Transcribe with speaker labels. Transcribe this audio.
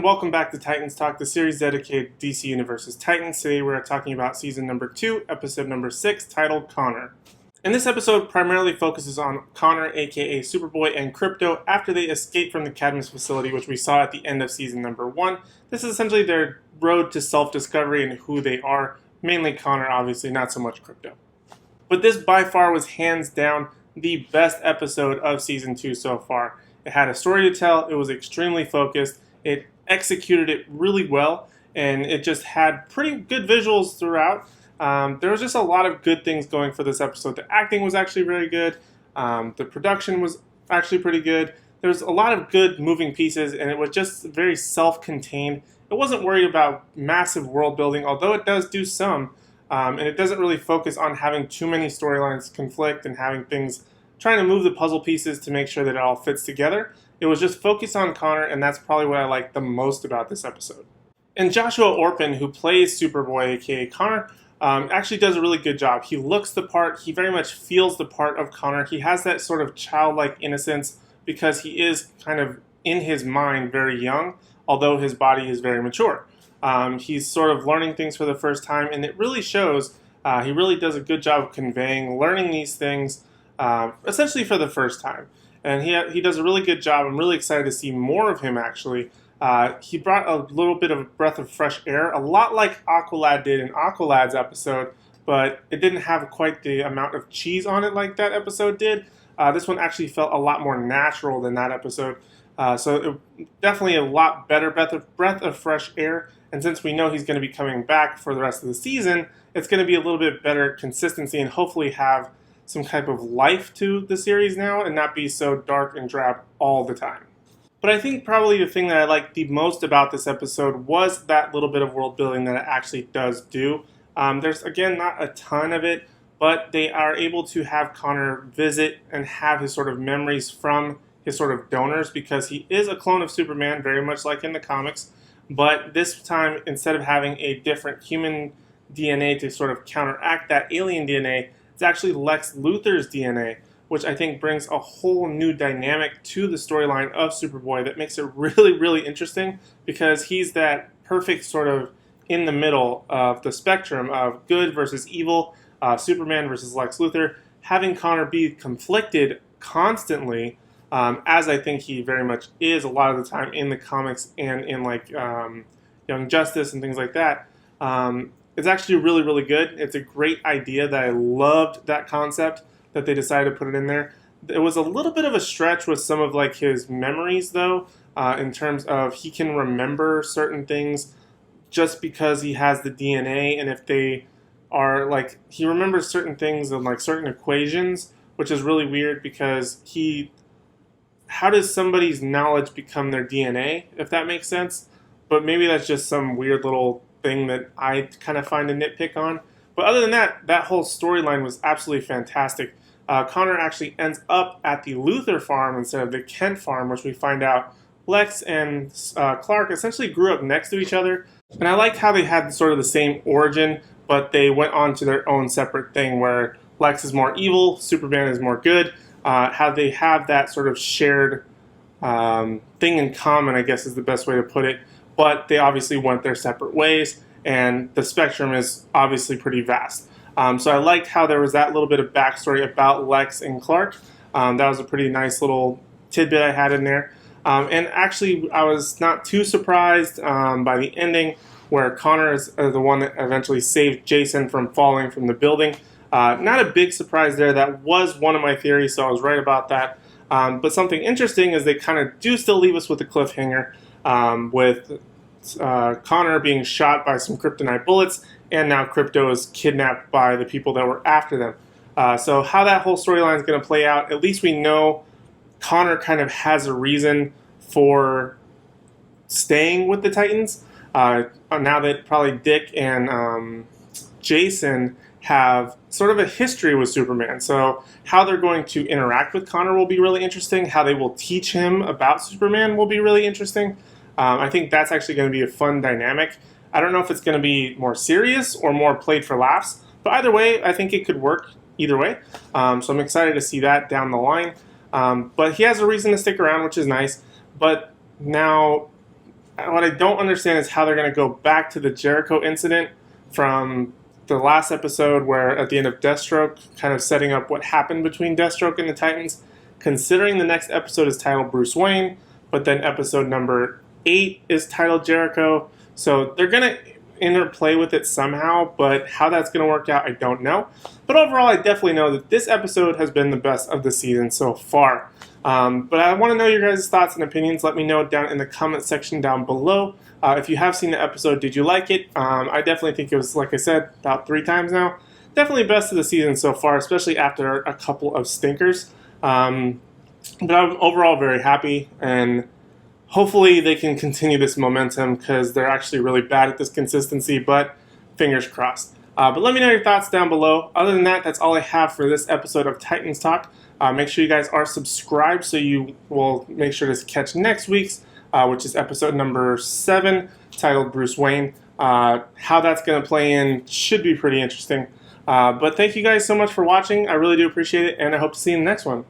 Speaker 1: welcome back to Titans Talk, the series dedicated to DC Universe's Titans. Today we are talking about season number 2, episode number 6, titled Connor. And this episode primarily focuses on Connor, aka Superboy, and Crypto after they escape from the Cadmus facility, which we saw at the end of season number 1. This is essentially their road to self-discovery and who they are, mainly Connor, obviously, not so much Crypto. But this by far was hands down the best episode of season 2 so far. It had a story to tell, it was extremely focused, it executed it really well, and it just had pretty good visuals throughout. There was just a lot of good things going for this episode. The acting was actually very good, the production was actually pretty good. There's a lot of good moving pieces, and it was just very self-contained. It wasn't worried about massive world building, although it does do some, and it doesn't really focus on having too many storylines conflict and having things trying to move the puzzle pieces to make sure that it all fits together. It was just focused on Connor, and that's probably what I liked the most about this episode. And Joshua Orpin, who plays Superboy, aka Connor, actually does a really good job. He looks the part, he very much feels the part of Connor. He has that sort of childlike innocence because he is kind of, in his mind, very young, although his body is very mature. He's sort of learning things for the first time, and it really shows. He really does a good job of conveying, learning these things, essentially for the first time. And he does a really good job. I'm really excited to see more of him, actually. He brought a little bit of a breath of fresh air, a lot like Aqualad did in Aqualad's episode, but it didn't have quite the amount of cheese on it like that episode did. This one actually felt a lot more natural than that episode. So definitely a lot better breath of fresh air. And since we know he's going to be coming back for the rest of the season, it's going to be a little bit better consistency and hopefully have some type of life to the series now and not be so dark and drab all the time. But I think probably the thing that I liked the most about this episode was that little bit of world building that it actually does do. There's, again, not a ton of it, but they are able to have Connor visit and have his sort of memories from his sort of donors because he is a clone of Superman, very much like in the comics. But this time, instead of having a different human DNA to sort of counteract that alien DNA, it's actually Lex Luthor's DNA, which I think brings a whole new dynamic to the storyline of Superboy that makes it really, really interesting because he's that perfect sort of in the middle of the spectrum of good versus evil, Superman versus Lex Luthor, having Connor be conflicted constantly, as I think he very much is a lot of the time in the comics and in like Young Justice and things like that. It's actually really, really good. It's a great idea that I loved that concept that they decided to put it in there. It was a little bit of a stretch with some of like his memories though, in terms of he can remember certain things just because he has the DNA, and if they are like, he remembers certain things and like certain equations, which is really weird because how does somebody's knowledge become their DNA, if that makes sense? But maybe that's just some weird little thing that I kind of find a nitpick on. But other than that, that whole storyline was absolutely fantastic. Connor actually ends up at the Luthor farm instead of the Kent farm, which we find out Lex and Clark essentially grew up next to each other. And I like how they had sort of the same origin, but they went on to their own separate thing where Lex is more evil, Superman is more good. How they have that sort of shared thing in common, I guess is the best way to put it. But they obviously went their separate ways, and the spectrum is obviously pretty vast. So I liked how there was that little bit of backstory about Lex and Clark. That was a pretty nice little tidbit I had in there. And actually, I was not too surprised by the ending, where Connor is the one that eventually saved Jason from falling from the building. Not a big surprise there. That was one of my theories, so I was right about that. But something interesting is they kind of do still leave us with a cliffhanger, with Connor being shot by some kryptonite bullets, and now Crypto is kidnapped by the people that were after them. So how that whole storyline is going to play out, at least we know Connor kind of has a reason for staying with the Titans. Now that probably Dick and Jason have sort of a history with Superman. So how they're going to interact with Connor will be really interesting. How they will teach him about Superman will be really interesting. I think that's actually going to be a fun dynamic. I don't know if it's going to be more serious or more played for laughs, but either way, I think it could work either way. So I'm excited to see that down the line. But he has a reason to stick around, which is nice. But now what I don't understand is how they're going to go back to the Jericho incident from the last episode, where at the end of Deathstroke, kind of setting up what happened between Deathstroke and the Titans, considering the next episode is titled Bruce Wayne, but then episode number 8 is titled Jericho. So they're going to interplay with it somehow, but how that's going to work out, I don't know. But overall, I definitely know that this episode has been the best of the season so far. But I want to know your guys' thoughts and opinions. Let me know down in the comment section down below. If you have seen the episode, did you like it? I definitely think it was, like I said, about 3 times now. Definitely best of the season so far, especially after a couple of stinkers. But I'm overall very happy, and hopefully they can continue this momentum, because they're actually really bad at this consistency, but fingers crossed. But let me know your thoughts down below. Other than that, that's all I have for this episode of Titans Talk. Make sure you guys are subscribed so you will make sure to catch next week's, which is episode number 7, titled Bruce Wayne. How that's going to play in should be pretty interesting. But thank you guys so much for watching. I really do appreciate it, and I hope to see you in the next one.